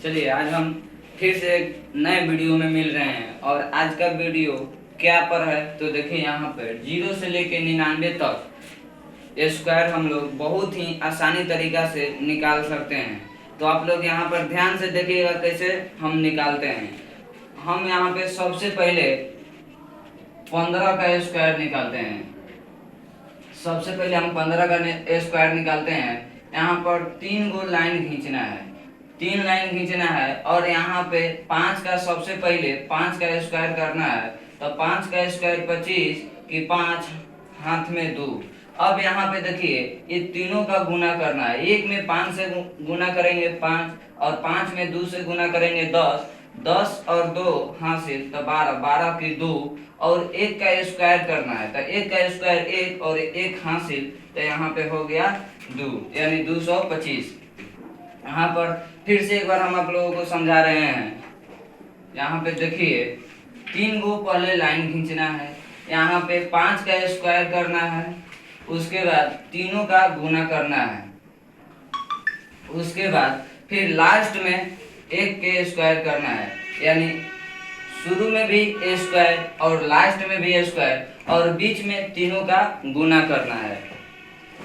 चलिए आज हम फिर से एक नए वीडियो में मिल रहे हैं और आज का वीडियो क्या पर है तो देखिए यहाँ पर 0 से लेके 99 तक स्क्वायर हम लोग बहुत ही आसानी तरीका से निकाल सकते हैं। तो आप लोग यहाँ पर ध्यान से देखिएगा कैसे हम निकालते हैं। हम यहाँ पे सबसे पहले 15 का स्क्वायर निकालते हैं। सबसे पहले हम 15 का स्क्वायर निकालते हैं। यहाँ पर 3 गो लाइन खींचना है, 3 लाइन खींचना है और यहाँ पे 5 का सबसे पहले 5 का स्क्वायर करना है। तो 5 का स्क्वायर 25 की 5 हाथ में 2। अब यहाँ पे देखिए ये तीनों का गुना करना है। एक में 5 से गुना करेंगे 5 और 5 में 2 से गुना करेंगे 10, 10 और 2 हासिल तो 12, 12 की 2 और 1 का स्क्वायर करना है। तो 1 का स्क्वायर 1 और 1 हासिल तो यहाँ पे हो गया 2 यानी 225। यहाँ पर फिर से एक बार हम आप लोगों को समझा रहे हैं। यहाँ पे देखिए 3 गो पहले लाइन खींचना है, यहाँ पे 5 का स्क्वायर करना है, उसके बाद तीनों का गुना करना है, उसके बाद फिर लास्ट में 1 के स्क्वायर करना है। यानी शुरू में भी स्क्वायर और लास्ट में भी स्क्वायर और बीच में तीनों का गुना करना है।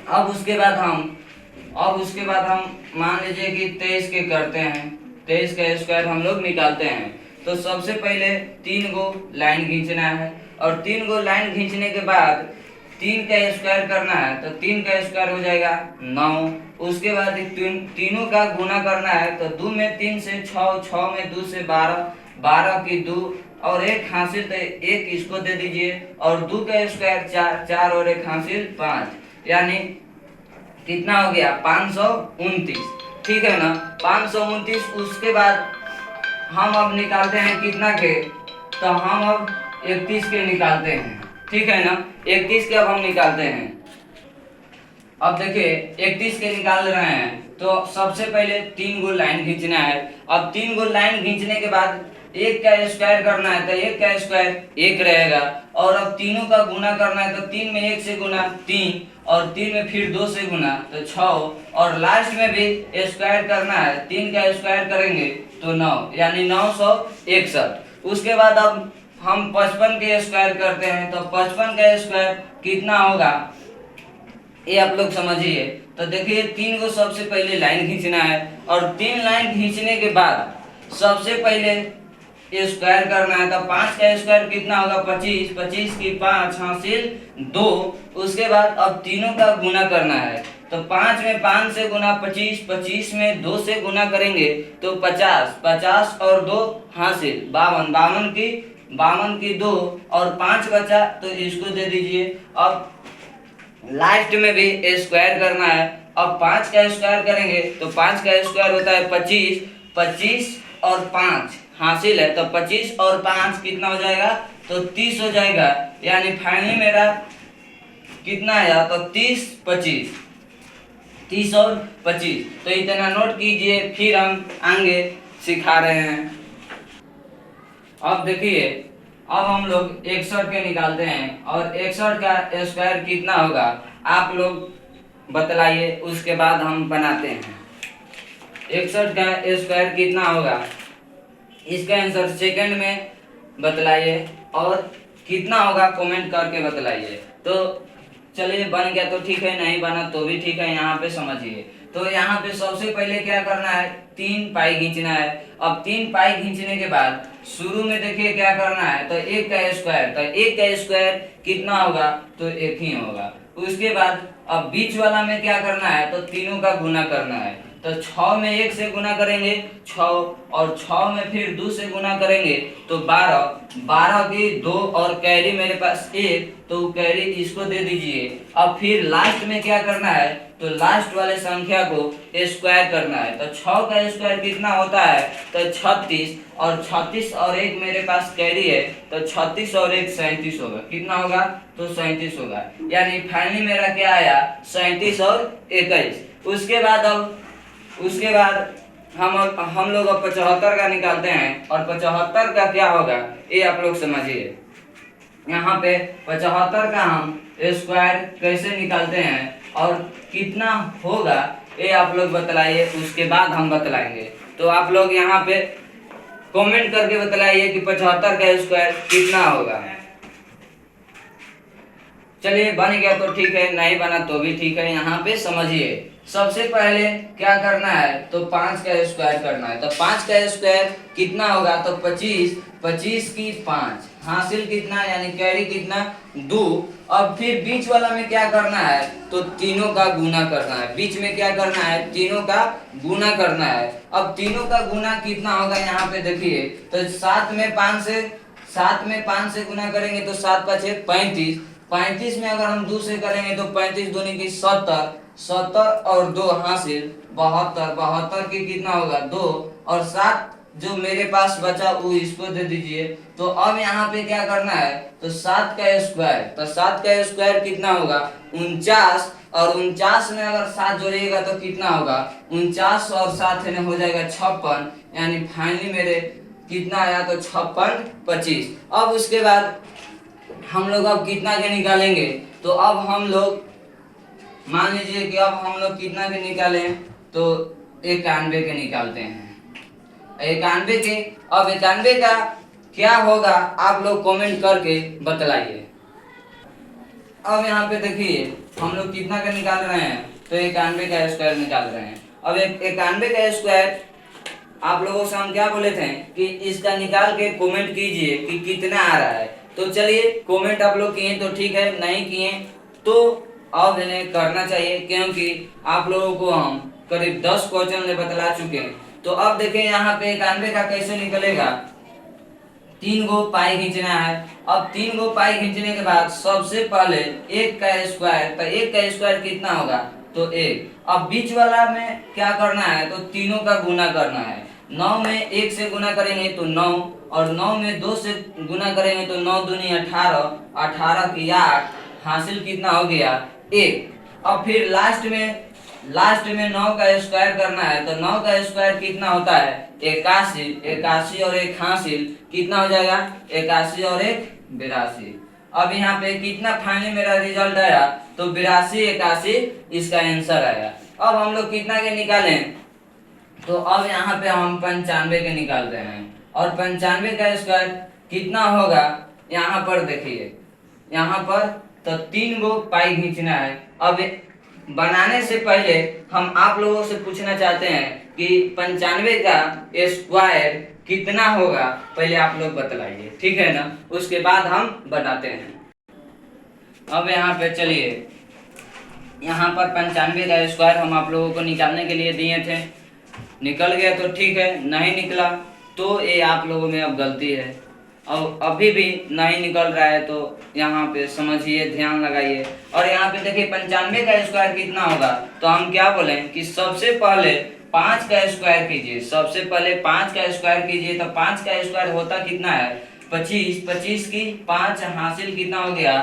अब उसके बाद हम मान लीजिए कि 23 के करते हैं, 23 का स्क्वायर हम लोग निकालते हैं। तो सबसे पहले 3 गो लाइन खींचना है और 3 गो लाइन खींचने के बाद 3 का स्क्वायर करना है। तो 3 का स्क्वायर हो जाएगा 9। उसके बाद तीनों का गुना करना है। तो 2 में 3 से 6, 6 में 2 से 12, 12 की 2 और 1 हासिल तो 1 इसको दे दीजिए और 2 का स्क्वायर 4, 4 और 1 हासिल 5 यानी कितना हो गया 529। ठीक है ना 529। उसके बाद हम अब निकालते हैं कितना के, तो हम अब 31 के निकालते हैं। ठीक है ना 31 के अब हम निकालते हैं। अब देखिए 31 के निकाल रहे हैं तो सबसे पहले 3 गो लाइन खींचना है। अब 3 गो लाइन खींचने के बाद 1 का स्क्वायर करना है। तो 1 का स्क्वायर 1 रहेगा और अब तीनों का गुना करना है। तो 3 में 1 से गुना 3 और 3 में फिर 2 से गुना तो 6 और लास्ट में भी स्क्वायर करना है। 3 का स्क्वायर करेंगे तो 9 यानी 961। उसके बाद अब हम 55 के स्क्वायर करते हैं। तो 55 का स्क्वायर कितना होगा ये आप लोग समझिए। तो देखिए 3 गो सबसे पहले लाइन खींचना है और 3 लाइन खींचने के बाद सबसे पहले स्क्वायर करना है। तो 5 का स्क्वायर कितना होगा 25, 25 की 5 हासिल 2। उसके बाद अब तीनों का गुना करना है। तो 5 में 5 से गुना 25, 25 में 2 से गुना करेंगे तो 50, 50 और 2 हासिल 52, 52 की 2 और 5 बचा तो इसको दे दीजिए। अब लास्ट में भी स्क्वायर करना है। अब 5 का स्क्वायर करेंगे तो 5 का स्क्वायर होता है 25, 25 और 5 हासिल है। तो 25 और 5 कितना हो जाएगा तो 30 हो जाएगा। यानी फाइनली मेरा कितना आया तो 30, 25, 30 और 25। तो इतना नोट कीजिए फिर हम आगे सिखा रहे हैं। अब देखिए अब हम लोग 61 के निकालते हैं और 61 का स्क्वायर कितना होगा आप लोग बतलाइए, उसके बाद हम बनाते हैं। 61 का स्क्वायर कितना होगा इसका आंसर सेकंड में बतलाइए और कितना होगा कमेंट करके बतलाइए। तो चलिए बन गया तो ठीक है, नहीं बना तो भी ठीक है, यहाँ पे समझिए। तो यहाँ पे सबसे पहले क्या करना है 3 पाई खींचना है। अब 3 पाई खींचने के बाद शुरू में देखिए क्या करना है तो 1 का स्क्वायर। तो 1 का स्क्वायर कितना होगा तो 1 ही होगा। उसके बाद अब बीच वाला में क्या करना है तो तीनों का गुना करना है। तो 6 में 1 से गुना करेंगे 6 और 6 में फिर 2 से गुना करेंगे तो 12, 12 की 2 और कैरी मेरे पास 1 तो कैरी इसको दे दीजिए। अब फिर लास्ट में क्या करना है तो लास्ट वाले संख्या को स्क्वायर करना है। तो 6 का स्क्वायर कितना होता है तो 36 और 36 और 1 मेरे पास कैरी है तो 36 और 1 37 होगा। कितना होगा तो 37 होगा। यानी फाइनली मेरा क्या आया 37 और 21। उसके बाद हम लोग 75 का निकालते हैं और 75 का क्या होगा ये आप लोग समझिए। यहाँ पे 75 का हम स्क्वायर कैसे निकालते हैं और कितना होगा ये आप लोग बतलाइए, उसके बाद हम बतलाएंगे। तो आप लोग यहाँ पे कमेंट करके बतलाइए कि 75 का स्क्वायर कितना होगा। चलिए बन गया तो ठीक है, नहीं बना तो भी ठीक है। यहाँ पे समझिए, सबसे पहले क्या करना है, तो 5 का स्क्वायर करना है। तो 5 का स्क्वायर कितना होगा, तो 25, 25 की 5 हासिल कितना, यानी कैरी कितना 2। अब फिर बीच वाला में क्या करना है, तो तीनों का गुना करना है। बीच में क्या करना है, तीनों का गुना करना है। अब तीनों का गुना कितना होगा, यहाँ पे देखिए, तो 7 में 5 से गुना करेंगे तो 7 5 35। 35 में अगर हम 2 से करेंगे तो 35 दूनी की 70, 70 और 2 हासिल 72, 72 की कितना होगा 2, और 7 जो मेरे पास बचा वो इसको दे दीजिए। तो अब यहाँ पे क्या करना है, तो 7 का स्क्वायर, तो 7 का स्क्वायर कितना होगा 49, और 49 में अगर 7 जोड़िएगा तो कितना होगा 49 और 7 में हो जाएगा 56, यानी फाइनली मेरे कितना आया, तो 56 25। अब उसके बाद हम लोग अब कितना के निकालेंगे, तो अब हम लोग मान लीजिए कि अब हम लोग कितना के निकालें, तो 91 के निकालते हैं। 91 के, अब 91 का क्या होगा आप लोग कमेंट करके बतलाइए। अब यहाँ पे देखिए हम लोग कितना का निकाल रहे हैं, तो 91 का स्क्वायर निकाल रहे हैं। अब 91 का स्क्वायर आप लोगों से हम क्या बोले थे कि इसका निकाल के कमेंट कीजिए कि कितना आ रहा है। तो चलिए कमेंट आप लोग किए तो ठीक है, नहीं किए तो अब इन्हें करना चाहिए, क्योंकि आप लोगों को हम करीब 10 क्वेश्चन ले बतला चुके हैं। तो अब देखें यहाँ पे 91 का कैसे निकलेगा, 3 गो पाई खींचना है। अब 3 गो पाई खींचने के बाद सबसे पहले 1 का स्क्वायर, तो 1 का स्क्वायर कितना होगा, तो 1। अब बीच वाला में क्या करना है, तो तीनों का गुना करना है। 9 में 1 से गुना करेंगे तो 9, और 9 में 2 से गुना करेंगे तो 9 दूनी 18, 18 की 8 हासिल कितना हो गया 1। अब फिर लास्ट में 9 का स्क्वायर करना है। तो 9 का स्क्वायर कितना होता है 81, 81 और 1 हासिल कितना हो जाएगा 81 और 1 82। अब यहाँ पे कितना फाइनली मेरा रिजल्ट आया, तो 82 81 इसका आंसर आया। अब हम लोग कितना के निकालें, तो अब यहाँ पे हम 95 के निकाल रहे हैं। और 95 का स्क्वायर कितना होगा, यहाँ पर देखिए, यहाँ पर तो 3 गो पाई खींचना है। अब बनाने से पहले हम आप लोगों से पूछना चाहते हैं कि 95 का स्क्वायर कितना होगा, पहले आप लोग बतलाइए, ठीक है ना, उसके बाद हम बनाते हैं। अब यहाँ पे चलिए, यहाँ पर 95 का स्क्वायर हम आप लोगों को निकालने के लिए दिए थे, निकल गया तो ठीक है, नहीं निकला तो ये आप लोगों में अब गलती है। और अभी भी नहीं निकल रहा है तो यहाँ पे समझिए, ध्यान लगाइए। और यहाँ पे देखिए 95 का स्क्वायर कितना होगा, तो हम क्या बोलें कि सबसे पहले 5 का स्क्वायर कीजिए। सबसे पहले 5 का स्क्वायर कीजिए, तो 5 का स्क्वायर होता कितना है 25, 25 की 5 हासिल कितना हो गया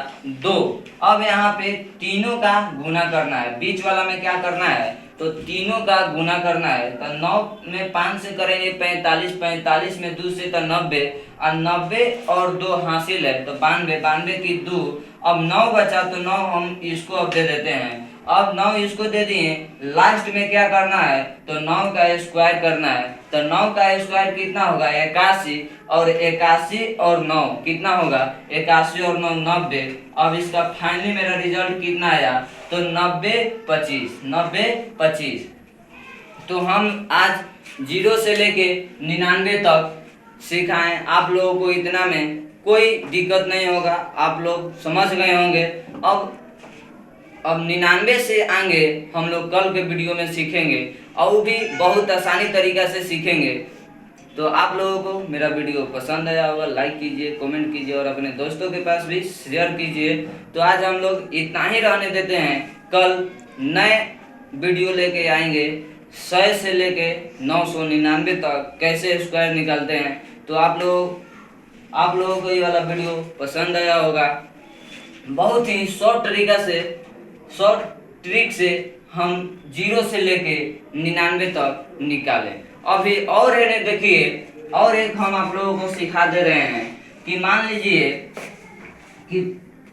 2। अब यहाँ पे तीनों का गुना करना है। बीच वाला में क्या करना है, तो तीनों का गुना करना है। तो 9 में 5 से करेंगे 45, 45 में 2 से तो 90, और 90 और 2 हासिल है तो 92, 92 की 2। अब 9 बचा तो 9 हम इसको अब दे देते हैं। अब 9 इसको दे दिए, लास्ट में क्या करना है, तो 9 का स्क्वायर करना है। तो 9 का स्क्वायर कितना होगा 81, और 81 और 9 कितना होगा 81 और 9 90। अब इसका फाइनली मेरा रिजल्ट कितना आया, तो 90 25, 90 25। तो हम आज 0 से लेके 99 तक सिखाएं आप लोगों को, इतना में कोई दिक्कत नहीं होगा, आप लोग समझ गए होंगे। अब 99 से आगे हम लोग कल के वीडियो में सीखेंगे, और वो भी बहुत आसानी तरीका से सीखेंगे। तो आप लोगों को मेरा वीडियो पसंद आया होगा, लाइक कीजिए, कमेंट कीजिए और अपने दोस्तों के पास भी शेयर कीजिए। तो आज हम लोग इतना ही रहने देते हैं, कल नए वीडियो लेके आएंगे 100 से लेके 999 तक कैसे स्क्वायर निकालते हैं। तो आप लोगों को ये वाला वीडियो पसंद आया होगा। बहुत ही शॉर्ट ट्रिक से हम 0 से लेके 99 तक निकालें। अभी और इन्हें देखिए, और एक हम आप लोगों को सिखा दे रहे हैं कि मान लीजिए कि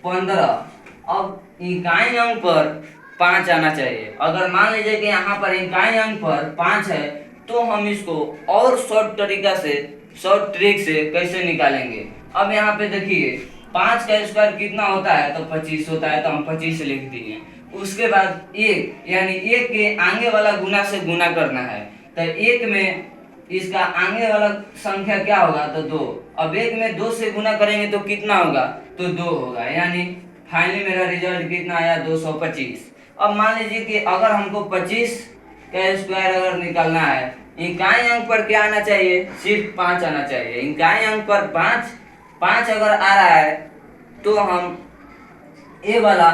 15, अब इकाई अंक पर 5 आना चाहिए। अगर मान लीजिए कि यहाँ पर इकाई अंक पर 5 है तो हम इसको और शॉर्ट ट्रिक से कैसे निकालेंगे। अब यहाँ पे देखिए 5 का स्क्वायर कितना होता है, तो 25 होता है, तो हम 25 लिख दिए। उसके बाद 1 यानी 1 के आगे वाला गुना से गुना करना है, तो 1 में इसका आगे वाला संख्या क्या होगा, तो 2। अब 1 में 2 से गुना करेंगे तो कितना होगा, तो 2 होगा, यानी फाइनली मेरा रिजल्ट कितना आया, 225। अब मान लीजिए कि अगर हमको 25 का स्क्वायर अगर निकालना है, इकाई अंक पर क्या आना चाहिए, सिर्फ 5 आना चाहिए। इकाई अंक पर 5 अगर आ रहा है तो हम ये वाला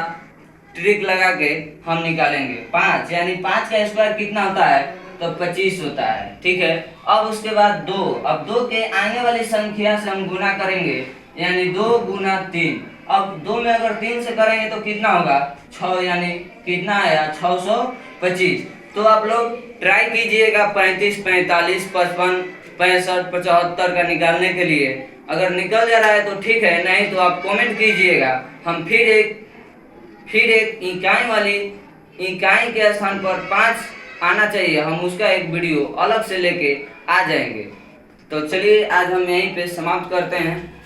ट्रिक लगा के हम निकालेंगे 5, यानी 5 का स्क्वायर कितना होता है, तो 25 होता है। ठीक है, अब उसके बाद 2, अब 2 के आगे वाली संख्या से हम गुना करेंगे, यानी 2 गुना 3। अब 2 में अगर 3 से करेंगे तो कितना होगा, 6, यानी कितना आया, 625। तो आप लोग ट्राई कीजिएगा 35, 45, 55, 65, 75 का निकालने के लिए। अगर निकल जा रहा है तो ठीक है, नहीं तो आप कमेंट कीजिएगा। हम फिर एक इकाई के स्थान पर 5 आना चाहिए, हम उसका एक वीडियो अलग से लेके आ जाएंगे। तो चलिए आज हम यहीं पे समाप्त करते हैं।